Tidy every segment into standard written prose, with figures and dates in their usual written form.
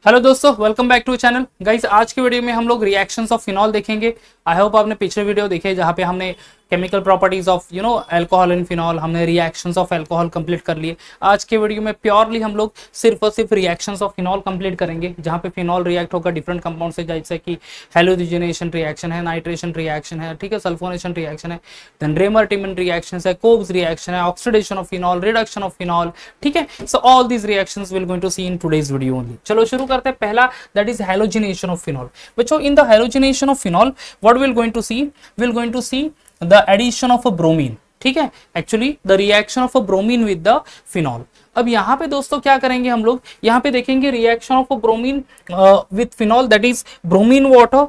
Hello दोस्तों, welcome back to channel. Guys, आज के वीडियो में हम लोग रिएक्शंस ऑफ फिनॉल देखेंगे। आई होप आपने पिछले वीडियो देखे जहाँ पे हमने chemical properties of alcohol in phenol, हमने रिएक्शंस ऑफ अल्कोहल कंप्लीट कर लिए। आज के वीडियो में प्योरली हम लोग सिर्फ और सिर्फ रिएक्शंस ऑफ फिनॉल कंप्लीट करेंगे, जहाँ पे फिनॉल रिएक्ट होगा डिफरेंट कंपाउंड से, जैसे कि हेलोजिनेशन रिएक्शन है, नाइट्रेशन रिएक्शन है, ठीक है, सल्फोनेशन रिएक्शन है, देन रेमर-टिमन रिएक्शन है, कोब्स रिएक्शन है, oxidation of phenol, reduction of phenol, ठीक है। So all these reactions will going to see in today's video only. चलो शुरू करते हैं। पहला that is halogenation of phenol. बच्चों, in the halogenation of phenol what will going to C, will going to see the addition of a bromine, ठीक है, actually the reaction of a bromine with the phenol. अब यहाँ पे दोस्तों क्या करेंगे हम लोग, यहाँ पे देखेंगे reaction of a bromine with phenol, that is bromine water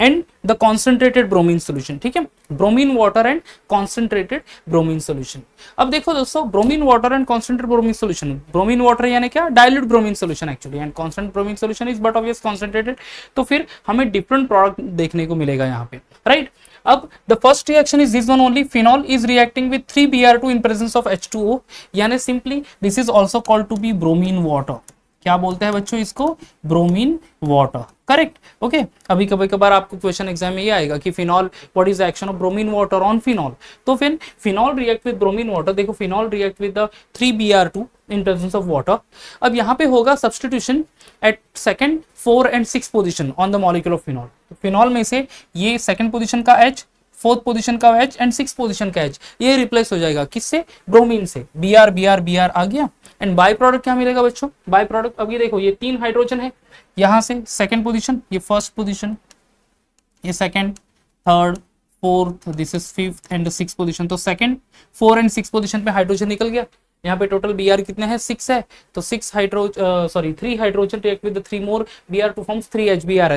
and the concentrated bromine solution, ठीक है, bromine water and concentrated bromine solution. अब देखो दोस्तों, bromine water and concentrated bromine solution, bromine water यानी क्या, dilute bromine solution actually, and concentrated bromine solution is but obvious concentrated. तो फिर हमें डिफरेंट प्रोडक्ट देखने को मिलेगा यहाँ पे, राइट। अब the first reaction is this one only, phenol is reacting with 3Br2 in presence of H2O, यानी simply this is also called to be bromine water. क्या बोलते हैं बच्चों इसको, ब्रोमीन वाटर, करेक्ट, ओके। अभी कभी कभार आपको क्वेश्चन एग्जाम में ये आएगा कि phenol, what is the action of bromine water on phenol. तो फिर phenol react with bromine water, देखो phenol react with the 3Br2 in presence of water. अब यहाँ पे होगा substitution at second, 4 and 6 position on the molecule of phenol. Phenol में से ये सेकंड पोजीशन का H, फोर्थ पोजीशन का H एंड 6 पोजीशन का H, ये रिप्लेस हो जाएगा किससे, ब्रोमीन से। Br आ गया, एंड बाय प्रोडक्ट क्या मिलेगा बच्चों, बाय प्रोडक्ट, अब ये देखो ये 3 हाइड्रोजन है, यहां से सेकंड पोजीशन, ये फर्स्ट पोजीशन, ये second, third, fourth, this is fifth and 6 position. तो सेकंड, 4 एंड 6 पोजीशन पे हाइड्रोजन निकल गया। यहाँ पे टोटल Br कितने हैं, 6 है, तो 3 hydrogen react with the 3 more Br to forms 3 HBr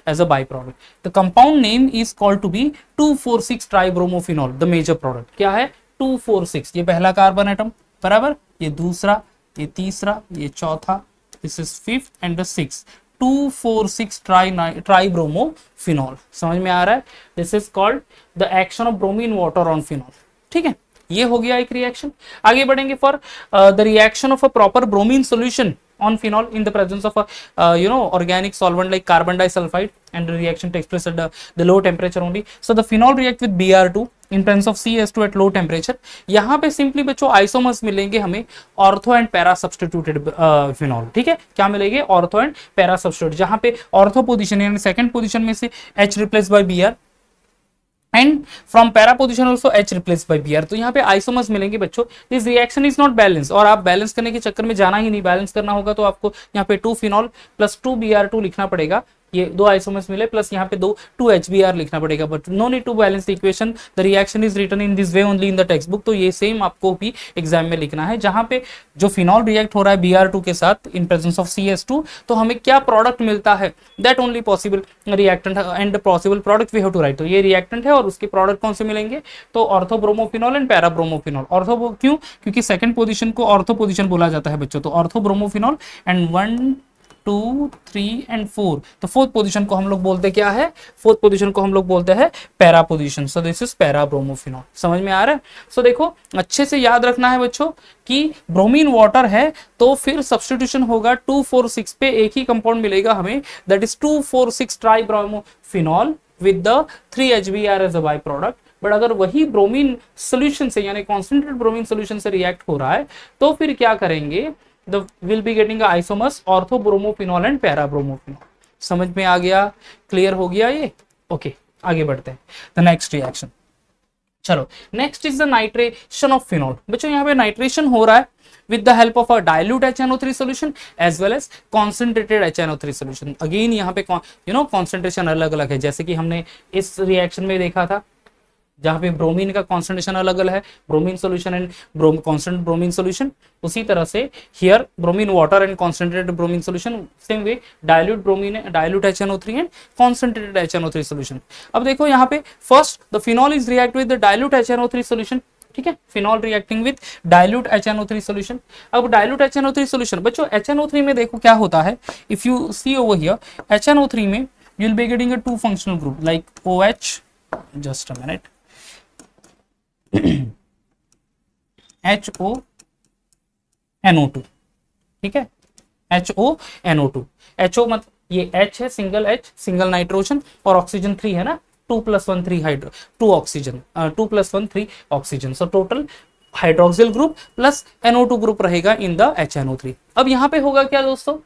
as a byproduct. The compound name is called to be 2,4,6 tribromophenol. The major product क्या है, 2,4,6, ये पहला कार्बन एटम बराबर, ये दूसरा, ये तीसरा, ये चौथा, this is fifth and the sixth, 2,4,6 tribromophenol। समझ में आ रहा है, this is called the action of bromine water on phenol, ठीक है। ये हो गया एक रिएक्शन। आगे बढ़ेंगे for the reaction of a proper bromine solution on phenol in the presence of a organic solvent like carbon disulfide, and the reaction takes place at the low temperature only. So the phenol react with Br2 in presence of CS2 at low temperature. यहाँ पे simply बच्चों isomers मिलेंगे हमें ortho and para substituted phenol, ठीक है। क्या मिलेंगे, ortho and para substitute, जहाँ पे ऑर्थो पोजीशन यानी सेकंड पोजीशन में से H replace bye Br and from para position also H replace bye Br। तो यहाँ पे आइसोमर्स मिलेंगे बच्चों। This reaction is not balance, और आप बैलेंस करने के चक्कर में जाना ही नहीं, बैलेंस करना होगा तो आपको यहाँ पे 2 फिनॉल प्लस 2 Br2 लिखना पड़ेगा, ये 2 आइसोमर्स मिले प्लस यहाँ पे 2 HBr लिखना पड़ेगा, but no need to balance the equation, the reaction is written in this way only in the textbook. तो ये सेम आपको भी एग्जाम में लिखना है, जहां पे जो फिनॉल रिएक्ट हो रहा है Br2 के साथ इन प्रेजेंस ऑफ CS2, तो हमें क्या प्रोडक्ट मिलता है, that only possible reactant and possible product we have to write. तो ये रिएक्टेंट है और उसके प्रोडक्ट कौन से मिलेंगे, तो ऑर्थोब्रोमोफिनॉल एंड पैराब्रोमोफिनॉल। ऑर्थो क्यों, क्योंकि सेकंड पोजीशन को ऑर्थो पोजीशन बोला जाता है बच्चों, तो ऑर्थोब्रोमोफिनॉल एंड 1, 2, 3 एंड 4, तो फोर्थ पोजीशन को हम लोग बोलते क्या है, फोर्थ पोजीशन को हम लोग बोलते हैं para position. So this is para bromophenol. समझ में आ रहा है। सो देखो अच्छे से याद रखना है बच्चों कि ब्रोमीन वाटर है तो फिर सब्स्टिट्यूशन होगा 2,4,6 पे, एक ही कंपाउंड मिलेगा हमें, that is 2,4,6 tribromophenol with the 3 HBr as a by product. But अगर वही ब्रोमीन सोल्यूशन से यानी कॉन्सेंट्रेटेड ब्रोमीन सोल्यूशन से रिएक्ट हो रहा है तो फिर क्या करेंगे, will be getting a isomers orthobromophenol and parabromophenoल। समझ में आ गया, क्लियर हो गया ये, ओके। आगे बढ़ते हैं, द नेक्स्ट रिएक्शन। चलो next is the nitration of phenol. बच्चों यहाँ पे नाइट्रेशन हो रहा है with the help of a dilute HNO3 solution as well as concentrated HNO3 solution। Again यहाँ पे कॉन्सेंट्रेशन अलग अलग है, जैसे कि हमने इस रिएक्शन में देखा था जहां पे ब्रोमीन का कॉन्सेंट्रेशन अलग अलग है, bromine solution and constant bromine solution. उसी तरह से here bromine water and concentrated bromine solution, same way dilute bromine, dilute HNO3 and concentrated HNO3 solution. अब देखो यहाँ पे first the phenol is react with the dilute HNO3 solution, ठीक है, phenol reacting with dilute HNO3 solution. अब dilute HNO3 solution बच्चों HNO3 में देखो क्या होता है, if you see over here HNO3 में you will be getting a 2 functional group like OH, just a minute, HO NO2, ठीक है, HONO2। HO मतलब ये H है, सिंगल H सिंगल नाइट्रोजन, और ऑक्सीजन 3 है ना, 2+1 3 hydro 2 oxygen 2+1 3 oxygen, so total hydroxyl group plus NO2 group रहेगा in the HNO3। अब यहाँ पे होगा क्या दोस्तों,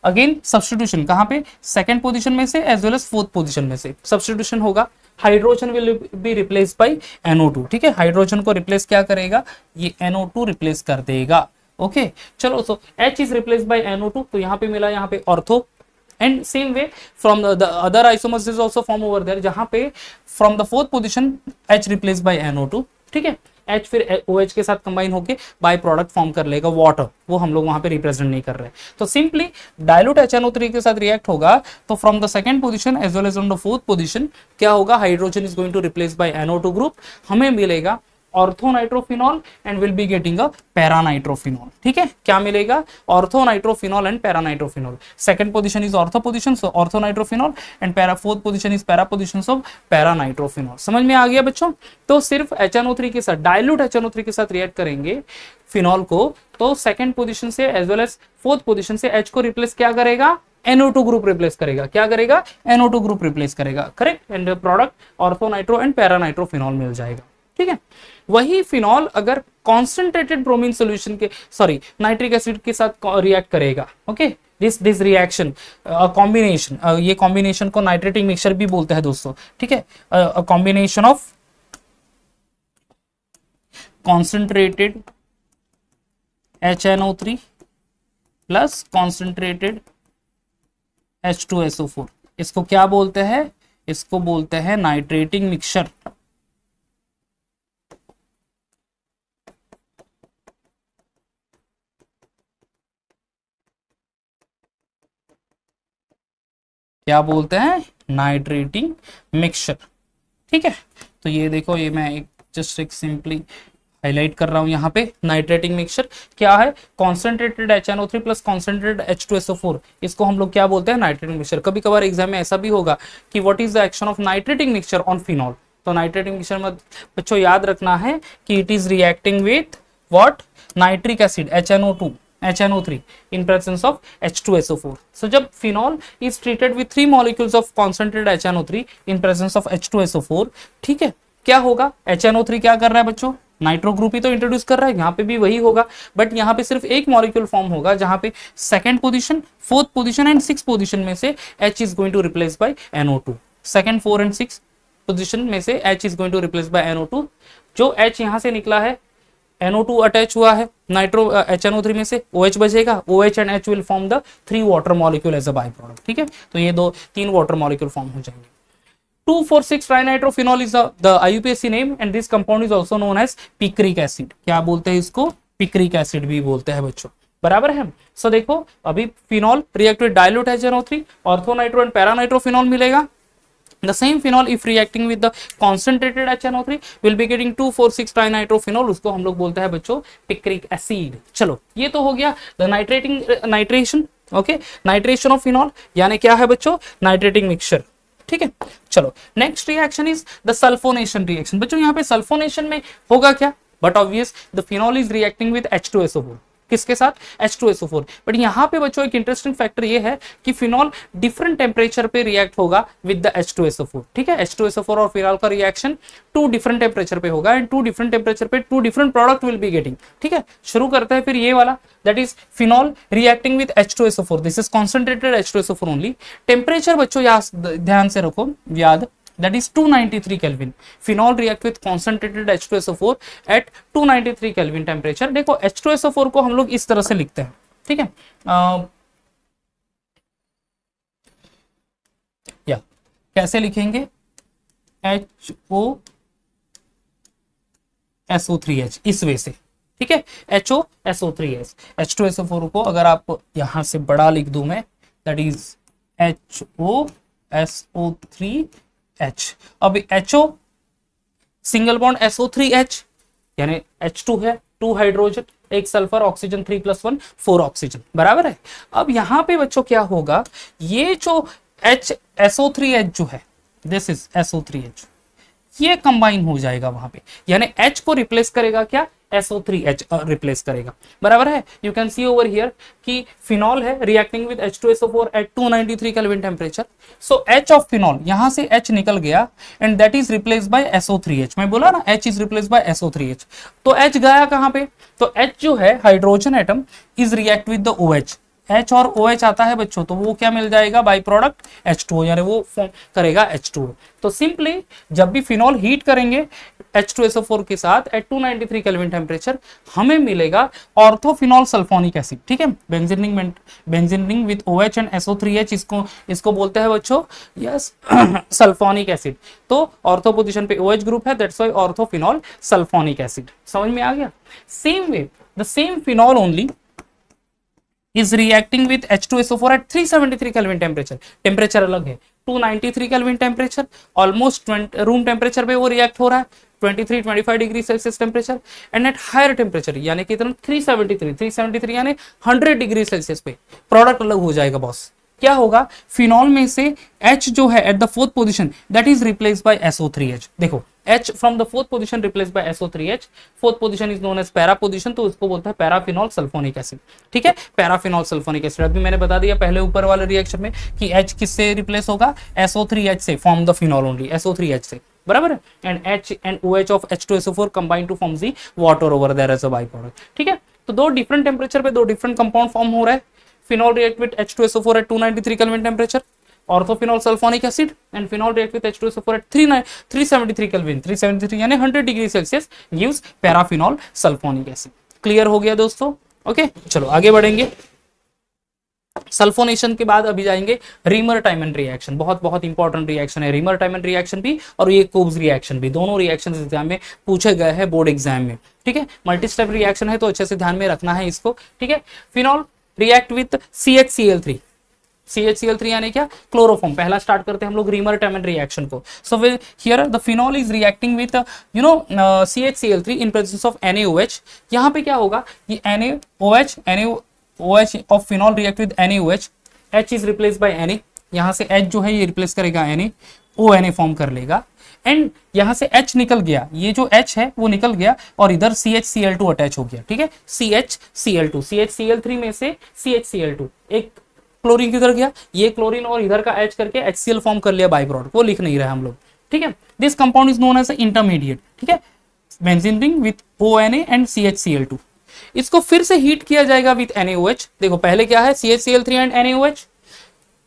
अगेन सब्स्टिट्यूशन, कहाँ पे, सेकंड पोजीशन में से as well as fourth position में से सब्स्टिट्यूशन होगा। Hydrogen will be replace by NO2, ठीक है, हाइड्रोजन को रिप्लेस क्या करेगा, ये NO2 रिप्लेस कर देगा। ओके चलो, so H is replace by NO2, तो यहाँ पे मिला, यहाँ पे ortho, and same way from the other isomers is also form over there, जहां पे from the fourth position H replace by NO2, ठीक है, H फिर OH के साथ कंबाइन होके बाय प्रोडक्ट फॉर्म कर लेगा वाटर, वो हम लोग वहां पे रिप्रेजेंट नहीं कर रहे। तो सिंपली डायलूट HNO3 के साथ रिएक्ट होगा, तो from the second position as well as on the fourth position क्या होगा, hydrogen is going to replace by NO2 group, हमें मिलेगा orthonitrophenol and will be getting a paranitrophenol. ठीक है, क्या मिलेगा, orthonitrophenol and paranitrophenol. Second position is ortho position, so orthonitrophenol, and para fourth position is para position of paranitrophenol. समझ में आ गया बच्चों? तो सिर्फ HNO3 के साथ, डाइल्यूट HNO3 के साथ रिएक्ट करेंगे फिनॉल को, तो सेकंड पोजीशन से as well as fourth position से H को रिप्लेस क्या करेगा, NO2 ग्रुप रिप्लेस करेगा। क्या करेगा, NO2 ग्रुप रिप्लेस करेगा, correct, and product orthonitro and paranitrophenol मिल जाएगा। ठीक है, वही फिनॉल अगर कॉन्सेंट्रेटेड ब्रोमीन सॉल्यूशन के, सॉरी, नाइट्रिक एसिड के साथ रिएक्ट करेगा, ओके, दिस रिएक्शन कॉम्बिनेशन, ये कॉम्बिनेशन को नाइट्रेटिक मिक्सचर भी बोलते हैं दोस्तों। ठीक है, combination of concentrated HNO3 plus concentrated H2SO4, इसको क्या बोलते हैं, इसको बोलते हैं नाइट्रेटिंग मिक्सचर। क्या बोलते हैं, नाइट्रेटिंग मिक्सचर। ठीक है, तो ये देखो, ये मैं एक जस्ट एक सिंपली हाईलाइट कर रहा हूं यहाँ पे। नाइट्रेटिंग मिक्सचर क्या है, concentrated HNO3 plus concentrated H2SO4, इसको हम लोग क्या बोलते हैं, नाइट्रेटिंग मिक्सचर। कभी कभार एग्जाम में ऐसा भी होगा कि what is the action of nitrating mixture on phenol, तो नाइट्रेटिंग मिक्सचर में बच्चों याद रखना है कि it is reacting with what, nitric acid HNO3 in presence of H2SO4. So जब phenol is treated with 3 molecules of concentrated HNO3 in presence of H2SO4, ठीक है, क्या होगा, HNO3 क्या कर रहा है बच्चों, नाइट्रो ग्रुप ही तो इंट्रोड्यूस कर रहा है, यहाँ पे भी वही होगा, बट यहाँ पे सिर्फ एक मॉलिक्यूल फॉर्म होगा, जहाँ पे second position, fourth position and six position में से H is going to replace by NO2। Second, 4 and 6 position में से H is going to replace by NO2। जो H यहाँ से निकला है, NO2 अटैच हुआ है नाइट्रो HNO3 में से, OH बचेगा, OH and H will form the 3 water molecule as a by product. ठीक है, तो ये 3 वाटर मॉलिक्यूल फॉर्म हो जाएंगे। 2,4,6 trinitrophenol is the IUPAC name, and this compound is also known as picric acid. क्या बोलते हैं इसको, पिक्रिक एसिड भी बोलते हैं बच्चों, बराबर है। सो देखो, अभी phenol react with dilute HNO3, orthonitro and paranitrophenol मिलेगा। The same phenol if reacting with the concentrated HNO3 will be getting 2,4,6 trinitrophenol, उसको हम लोग बोलते हैं बच्चों पिक्रिक एसिड। चलो, ये तो हो गया the nitration, okay, nitration of phenol, यानी क्या है बच्चों, नाइट्रेटिंग मिक्सचर। ठीक है, चलो next reaction is the sulphonation reaction. बच्चों यहाँ पे सल्फोनेशन में होगा क्या, but obvious the phenol is reacting with H2SO4, किसके साथ, H2SO4। बट यहाँ पे बच्चों एक इंटरेस्टिंग फैक्टर ये है कि फिनॉल डिफरेंट टेम्परेचर पे रिएक्ट होगा विद द H2SO4। ठीक है, H2SO4 और फिनॉल का रिएक्शन 2 डिफरेंट टेम्परेचर पे होगा, एंड 2 डिफरेंट टेम्परेचर पे 2 different product will be getting. ठीक है, शुरू करते हैं फिर ये वाला, that is phenol reacting with H2SO4, this is concentrated H2SO4 only. Temperature बच्चों ध्यान से रखो याद, that is 293 Kelvin. Phenol react with concentrated H2SO4 at 293 Kelvin temperature. देखो H2SO4 को हम लोग इस तरह से लिखते हैं, ठीक है, या कैसे लिखेंगे, HOSO3H, इस वे से। ठीक है, HOSO3H, H2SO4 को अगर आप यहां से बड़ा लिख दूं मैं, that is HOSO3H। अब HO सिंगल बॉन्ड SO3H, यानी H2 है, 2 हाइड्रोजन, एक सल्फर, ऑक्सीजन 3+1 4 ऑक्सीजन, बराबर है। अब यहां पे बच्चों क्या होगा, ये जो SO3H जो है, दिस इज SO3H, ये कंबाइन हो जाएगा वहां पे, यानी H को रिप्लेस करेगा क्या, SO3H रिप्लेस करेगा, बराबर है। You can see over here कि फिनॉल है reacting with H2SO4 at 293 kelvin temperature. So H of phenol, यहां से H निकल गया and that is replace by SO3H। मैं बोला ना H is replace by SO3H, तो H गया कहां पे, तो H जो है hydrogen atom is react with the OH। H और OH आता है बच्चों, तो वो क्या मिल जाएगा, बाई प्रोडक्ट H2O, यानी वो फॉर्म करेगा H2O। तो सिंपली जब भी फिनॉल हीट करेंगे H2SO4 के साथ एट 293 केल्विन टेम्परेचर, हमें मिलेगा ऑर्थोफिनॉल सल्फोनिक एसिड, ठीक है। Benzene with OH and SO3H, इसको बोलते हैं बच्चों, यस, सल्फोनिक एसिड। तो ऑर्थो पोजीशन पे OH ग्रुप है, that's why orthophenol sulphonic acid. समझ में आ गया। Same way the same phenol only is reacting with H2SO4 at 373 Kelvin temperature। Temperature अलग है, 293 kelvin temperature, almost room temperature पे वो रिएक्ट हो रहा है, 23-25 degree Celsius temperature, and at higher temperature यानी कि 373 यानी 100 डिग्री सेल्सियस पे प्रोडक्ट अलग हो जाएगा बॉस। क्या होगा, फिनॉल में से H जो है at the fourth position that is replace by SO3H। देखो H from the fourth position replace by SO3H, fourth position is known as para position, तो उसको बोलता है पैराफिनॉल सल्फोनिक एसिड, ठीक है, पैराफिनॉल सल्फोनिक एसिड। अभी मैंने बता दिया पहले ऊपर वाले रिएक्शन में कि H किससे रिप्लेस होगा, SO3H से, form the phenol only SO3H से, बराबर है। And H and OH of H2SO4 combine to form the water over there as a byproduct, ठीक है। तो दो डिफरेंट टेम्परेचर पे दो डिफरेंट कंपाउंड फॉर्म हो रहा है। Phenol react with H2SO4 at 293 Kelvin temperature, orthophenol sulfonic acid, and phenol react with H2SO4 at 373 Kelvin, 373 यानी 100 degree Celsius gives paraphenol sulphonic acid. Clear हो गया दोस्तों, ओके। चलो आगे बढ़ेंगे। सल्फोनेशन के बाद अभी जाएंगे रीमर टाइमन रिएक्शन। बहुत इंपॉर्टेंट रिएक्शन है रीमर टाइमन रिएक्शन भी और ये कोब्स रिएक्शन भी, दोनों रिएक्शन एग्जाम में पूछे गए हैं बोर्ड एग्जाम में, ठीक है। मल्टी स्टेप रिएक्शन है तो अच्छे से ध्यान में रखना है इसको, ठीक है। Phenol react with CHCl3, CHCl3 यानी क्या, क्लोरोफॉर्म। पहला स्टार्ट करते हैं हम लोग रीमर टाइमन रिएक्शन को। So here the phenol is reacting with CHCl3 in presence of NaOH। यहाँ पे क्या होगा, ये NaOH of phenol react with NaOH, H is replace bye Na, यहाँ से H जो है ये रिप्लेस करेगा Na, ONA फॉर्म कर लेगा, एंड यहां से H निकल गया, ये जो H है वो निकल गया और इधर CHCl2 अटैच हो गया, ठीक है। CHCl2, CHCl3 में से CHCl2, एक क्लोरीन किधर गया, ये क्लोरीन और इधर का H करके HCl फॉर्म कर लिया बाई प्रोडक्ट, वो लिख नहीं रहा हम लोग, ठीक है। This compound is known as intermediate, ठीक है, benzene ring with ONA and CHCl2। इसको फिर से हीट किया जाएगा विथ NaOH। देखो पहले क्या है, CHCl3 एंड NaOH,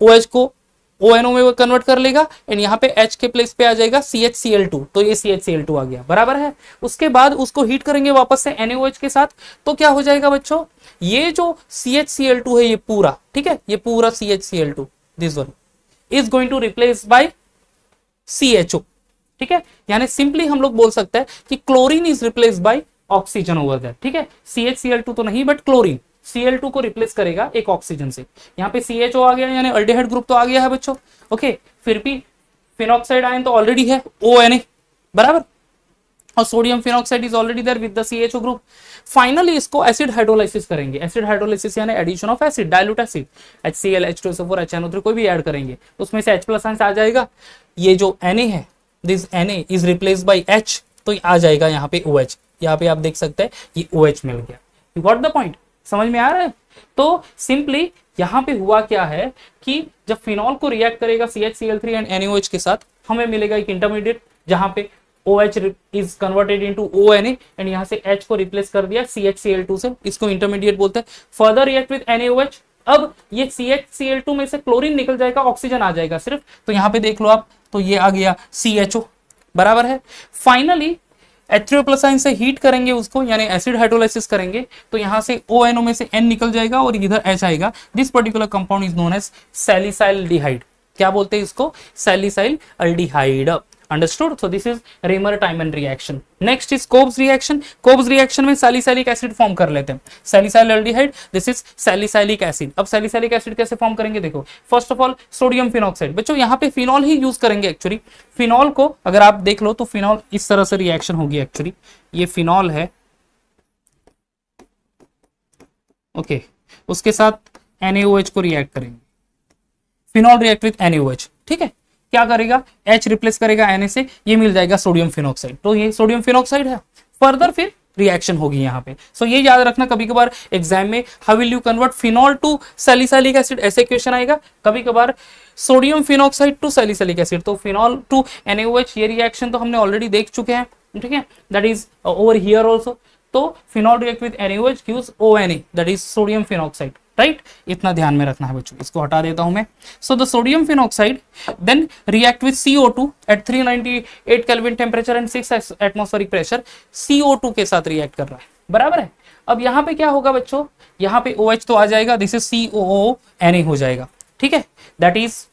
OH को ONO में वो कन्वर्ट कर लेगा एंड यहाँ पे H के प्लेस पे आ जाएगा CHCl2, तो ये CHCl2 आ गया, बराबर है। उसके बाद उसको हीट करेंगे वापस से NaOH के साथ, तो क्या हो जाएगा बच्चों, ये जो CHCl2 है ये पूरा, ठीक है, ये पूरा CHCl2 this one is going to replace by CHO, ठीक है। यानी सिंपली हम लोग बोल सकते हैं कि chlorine is replace by oxygen over that, ठीक है। CHCl2 तो नहीं बट क्लोरीन Cl2 को रिप्लेस करेगा एक ऑक्सीजन से। यहाँ पे CHO आ गया यानी अल्डिहाइड ग्रुप तो आ गया है बच्चों, ओके। फिर भी फिनॉक्साइड आयन तो ऑलरेडी है ONA, बराबर, और sodium phenoxide is already there with the CHO group. Finally इसको एसिड हाइड्रोलाइसिस करेंगे। एसिड हाइड्रोलाइसिस यानी addition of acid, dilute acid, HCl, H2SO4, HNO3 कोई भी ऐड करेंगे तो उसमें से H+ आयन आ जाएगा। ये जो Na है, this Na is replace bye H, तो आ जाएगा यहाँ पे OH। यहाँ पे आप देख सकते हैं ये OH मिल गया। यू गॉट द पॉइंट, समझ में आ रहा है। तो सिंपली यहाँ पे हुआ क्या है कि जब फिनॉल को रिएक्ट करेगा CHCl3 एंड NaOH के साथ, हमें मिलेगा एक इंटरमीडिएट जहां पे OH is converted into ONA and यहाँ से H को रिप्लेस कर दिया CHCl2 से, इसको इंटरमीडिएट बोलते हैं। फर्दर रिएक्ट विद NaOH, अब ये CHCl2 में से क्लोरीन निकल जाएगा, ऑक्सीजन आ जाएगा सिर्फ, तो यहाँ पे देख लो आप, तो ये आ गया CHO, बराबर है। फाइनली H3O+ आयन से हीट करेंगे उसको, यानी एसिड हाइड्रोलाइसिस करेंगे, तो यहाँ से ONO में से N निकल जाएगा और इधर H आएगा। This particular compound is known as salicylaldehyde. क्या बोलते हैं इसको, salicylaldehyde, understood. So this is Reimer Tiemann reaction. Next is Kolbe's reaction. Kolbe's reaction में सैलिसाइलिक एसिड फॉर्म कर लेते हैं, salicylaldehyde, this is salicylic acid. अब सैलिसाइलिक एसिड कैसे फॉर्म करेंगे, देखो first of all sodium phenoxide. बच्चों यहाँ पे फिनॉल ही यूज करेंगे एक्चुअली। फिनॉल को अगर आप देख लो तो फिनॉल इस तरह से रिएक्शन होगी एक्चुअली, ये फिनॉल है, ओके, उसके साथ NaOH को रिएक्ट करेंगे, फिनॉल रिएक्ट विथ NaOH, ठीक है। क्या करेगा, H रिप्लेस करेगा Na से, ये मिल जाएगा सोडियम फिनॉक्साइड। तो ये सोडियम फिनॉक्साइड है। फर्दर फिर रिएक्शन होगी यहाँ पे। सो ये याद रखना, कभी कभार एग्जाम में how will you convert phenol to salicylic acid, ऐसे क्वेश्चन आएगा। कभी कभार sodium phenoxide to salicylic acid, तो फिनॉल टू NaOH, ये रिएक्शन तो हमने ऑलरेडी देख चुके हैं, ठीक है, that is over here also. तो phenol react with NaOH gives ONA, that is sodium phenoxide, right. इतना ध्यान में रखना है बच्चों, इसको हटा देता हूं मैं। So the sodium phenoxide then react with CO2 at 398 kelvin temperature and 6 atmospheric pressure, CO2 के साथ रिएक्ट कर रहा है, बराबर है। अब यहाँ पे क्या होगा बच्चों, यहाँ पे OH तो आ जाएगा, दिस इज COONA हो जाएगा, ठीक है, that is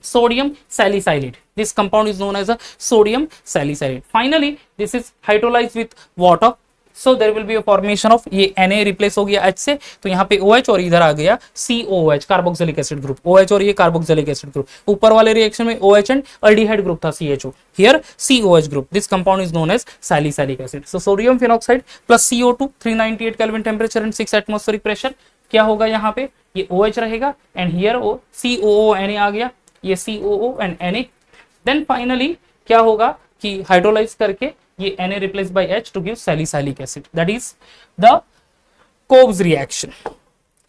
sodium salicylate. This compound is known as a sodium salicylate. Finally, this is hydrolyzed with water. So there will be a formation of, ये Na रिप्लेस हो गया H से, तो यहाँ पे OH और इधर आ गया COOH, carboxylic acid group. OH और ये कार्बोक्सिलिक एसिड ग्रुप। ऊपर वाले रिएक्शन में OH एंड अल्डिहाइड ग्रुप था CHO, here COH group. This compound is known as salicylic acid. So sodium phenoxide plus CO2, 398 kelvin temperature and 6 atmospheric pressure, क्या होगा यहाँ पे, ये OH रहेगा एंड हियर COONA आ गया, ये COO and Na। Then finally क्या होगा कि हाइड्रोलाइज करके ये Na replaced by H to give salicylic acid, that is the Cobb's reaction.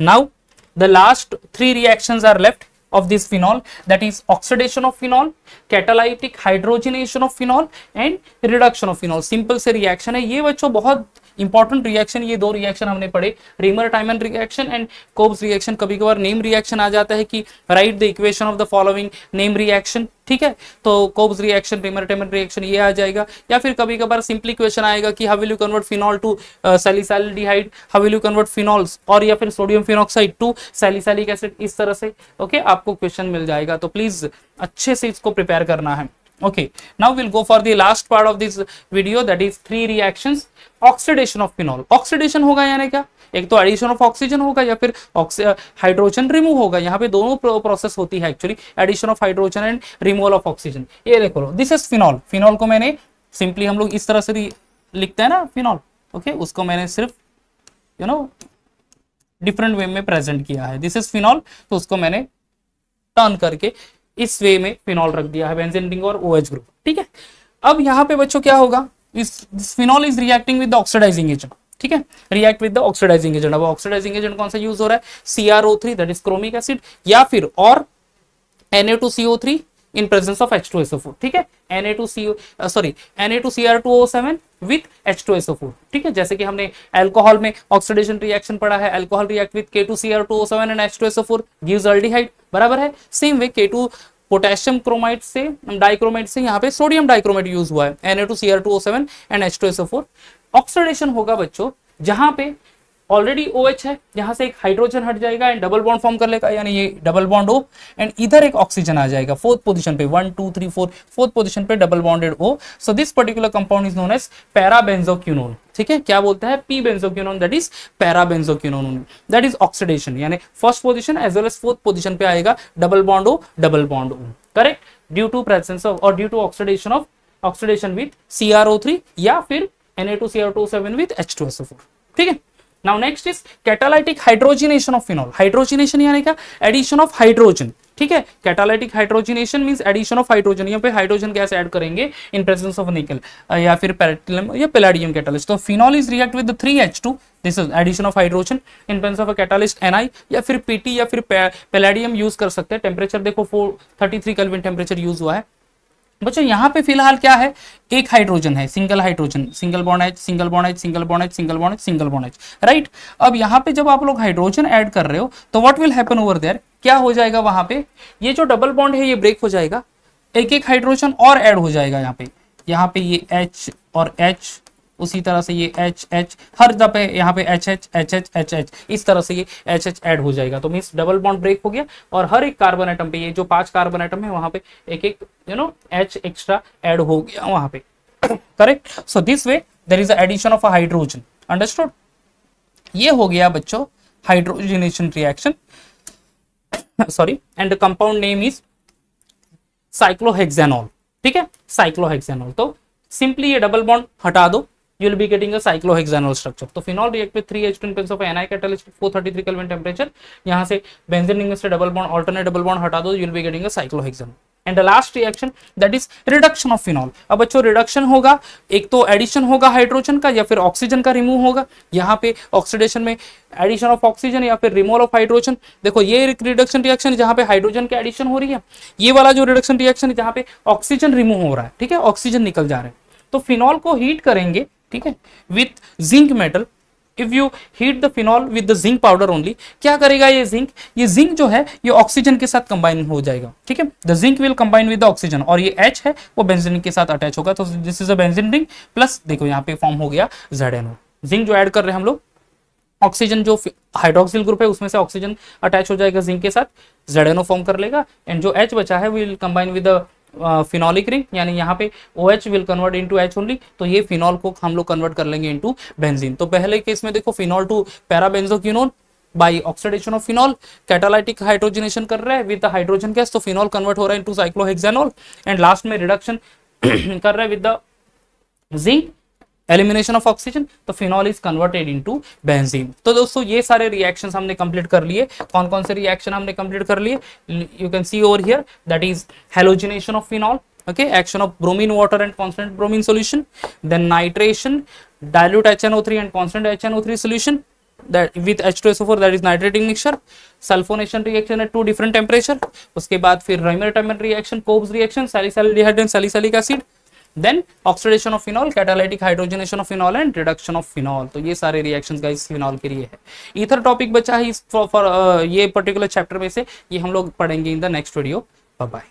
Now the last three reactions are left of this phenol, that is oxidation of phenol, catalytic hydrogenation of phenol and reduction of phenol. Simple से reaction है ये बच्चों, बहुत important reaction. ये दो reaction हमने पढ़े, Reimer Tiemann reaction and Kolbe's reaction. कभी कभार नेम रिएक्शन आ जाता है कि write the equation of the following name reaction, ठीक है, तो Kolbe's reaction, Reimer Tiemann reaction ये आ जाएगा। या फिर कभी कभार सिंपली क्वेश्चन आएगा कि how will you convert phenol to salicylaldehyde, how will you convert phenols, और या फिर sodium phenoxide to salicylic acid, इस तरह से ओके आपको क्वेश्चन मिल जाएगा। तो प्लीज अच्छे से इसको प्रिपेयर करना है। Okay, now we'll go for the last part of this video, that is three reactions. Oxidation of phenol. Oxidation होगा यानी क्या, एक तो एडिशन ऑफ ऑक्सीजन होगा या फिर हाइड्रोजन रिमूव होगा। यहाँ पे दोनों प्रोसेस होती है actually, addition of hydrogen and removal of oxygen. ये देखो, दिस इज फिनॉल। फिनॉल को मैंने सिंपली, हम लोग इस तरह से लिखते हैं ना फिनॉल, ओके, उसको मैंने सिर्फ डिफरेंट वे में प्रेजेंट किया है। दिस इज फिनॉल, तो उसको मैंने टर्न करके इस वे में फिनॉल रख दिया है, बेंजीन रिंग और OH ग्रुप, ठीक है। अब यहाँ पे बच्चों क्या होगा, इस phenol is reacting with the oxidising agent, ठीक है, react with the oxidising agent. अब ऑक्सीडाइजिंग एजेंट कौन सा यूज हो रहा है, CrO3 that is chromic acid, या फिर और Na2CO3 in presence of H2SO4, ठीक है, Na2Cr2O7 विथ H2SO4, ठीक है। जैसे कि हमने अल्कोहल में ऑक्सीडेशन रिएक्शन पढ़ा है, alcohol react with K2Cr2O7 and H2SO4 gives aldehyde, बराबर है। सेम वे K2 पोटेशियम क्रोमाइड से, डाइक्रोमाइड से यहाँ पे सोडियम डाइक्रोमाइड यूज हुआ है, Na2Cr2O7 एंड H2SO4। ऑक्सीडेशन होगा बच्चों जहां पे ऑलरेडी OH है, यहां से एक हाइड्रोजन हट जाएगा एंड डबल बॉन्ड फॉर्म कर लेगा, यानी ये डबल बॉन्ड O, एंड इधर एक ऑक्सीजन आ जाएगा फोर्थ पोजीशन पे, 1 2 3 4 फोर्थ पोजीशन पे double bonded O। So this particular compound is known as parabenzoquinone, ठीक है। क्या बोलते हैं, P benzoquinone, that is parabenzoquinone, that is oxidation, यानी first position as well as fourth position पे आएगा double bond O, double bond O, correct, due to presence of और due to oxidation with CrO3 या फिर Na2Cr2O7 with H2SO4, ठीक है। Now next is catalytic hydrogenation of phenol. Hydrogenation यानी क्या, addition of hydrogen, ठीक है। Catalytic hydrogenation means addition of hydrogen, यहाँ पे हाइड्रोजन गैस ऐड करेंगे इन प्रेजेंस ऑफ निकल या फिर पैरेटिलम या पैलेडियम कैटालिस्ट। तो phenol is react with 3H2, this is addition of hydrogen in presence of a catalyst Ni, या फिर PT या फिर पैलेडियम यूज कर सकते हैं। टेम्परेचर देखो 433 केल्विन टेम्परेचर यूज हुआ है बच्चों। यहाँ पे फिलहाल क्या है, एक हाइड्रोजन है, single hydrogen, single bond H, single bond H, single bond H, single bond H, single bond H, right. अब यहाँ पे जब आप लोग हाइड्रोजन ऐड कर रहे हो तो what will happen over there, क्या हो जाएगा वहां पे, ये जो डबल बॉन्ड है ये ब्रेक हो जाएगा, एक एक हाइड्रोजन और ऐड हो जाएगा यहाँ पे ये H और H, उसी तरह से ये H H, हर दफे यहाँ पे H H H H H H, इस तरह से ये H H ऐड हो जाएगा। तो मींस डबल बॉन्ड ब्रेक हो गया और हर एक कार्बन एटम पे, ये जो 5 कार्बन एटम है वहां पे एक एक H एक्स्ट्रा ऐड हो गया वहां पे, correct. So this way there is addition of a hydrogen, understood. ये हो गया बच्चों hydrogenation reaction, sorry, and the compound name is cyclohexanol, ठीक है, साइक्लोहेक्सेनॉल। तो सिंपली ये डबल बॉन्ड हटा दो, you will be getting a cyclohexanol structure. तो phenol react with 3H2 in presence of Ni catalyst 433 kelvin temperature, यहाँ से benzene ring से double bond, alternate double bond हटा दो, you will be getting a cyclohexanol. And the last reaction that is reduction of phenol. अब बच्चों reduction होगा, एक तो एडिशन होगा हाइड्रोजन का या फिर ऑक्सीजन का रिमूव होगा। यहाँ पे ऑक्सीडेशन में एडिशन ऑफ ऑक्सीजन या फिर रिमूवल ऑफ हाइड्रोजन। देखो ये रिडक्शन रिएक्शन जहाँ पे हाइड्रोजन की एडिशन हो रही है, ये वाला जो रिडक्शन रिएक्शन है जहाँ पे ऑक्सीजन रिमूव हो रहा है, ठीक है, ऑक्सीजन निकल जा रहा है। तो फिनॉल को हीट करेंगे, ठीक है, with zinc metal. If you heat the phenol with the zinc powder only, क्या करेगा ये जिंक जो है ये ऑक्सीजन के साथ कंबाइन हो जाएगा, ठीक है, the zinc will combine with the oxygen, और ये H है वो बेंजीन के साथ अटैच होगा। तो this is a benzene ring plus देखो यहाँ पे फॉर्म हो गया ZNO। जिंक जो ऐड कर रहे हैं हम लोग, ऑक्सीजन जो हाइड्रोक्सिल ग्रुप है उसमें से ऑक्सीजन अटैच हो जाएगा जिंक के साथ, ZNO फॉर्म कर लेगा, एंड जो H बचा है will combine with the phenolic ring, यानी यहाँ पे OH will convert into H only. तो ये फिनॉल को हम लोग कन्वर्ट कर लेंगे इनटू बेंजीन। तो पहले केस में देखो phenol to parabenzoquinone by oxidation of phenol, catalytic hydrogenation कर रहा है विद द हाइड्रोजन गैस, तो फिनॉल कन्वर्ट हो रहा है इनटू साइक्लोहेक्सानोल, एंड लास्ट में रिडक्शन कर रहा है with the zinc, elimination of oxygen, तो phenol is converted into benzene. तो दोस्तों ये सारे रिएक्शंस हमने कंप्लीट कर लिए। कौन कौन से रिएक्शन हमने कंप्लीट कर लिए, you can see over here, that is halogenation of phenol, okay, action of bromine water and constant bromine solution, then nitration, dilute HNO3 and constant HNO3 solution that with H2SO4, that is nitrating mixture, sulfonation reaction at 2 different temperature, उसके बाद फिर Reimer-Tammern reaction, Cobb's reaction, salicylic and salicylic acid, then oxidation of phenol, catalytic hydrogenation of phenol and reduction of phenol। तो ये सारे reactions guys phenol के लिए है। Ether topic बचा है इस ये पर्टिकुलर चैप्टर में से, ये हम लोग पढ़ेंगे in the next video. Bye bye.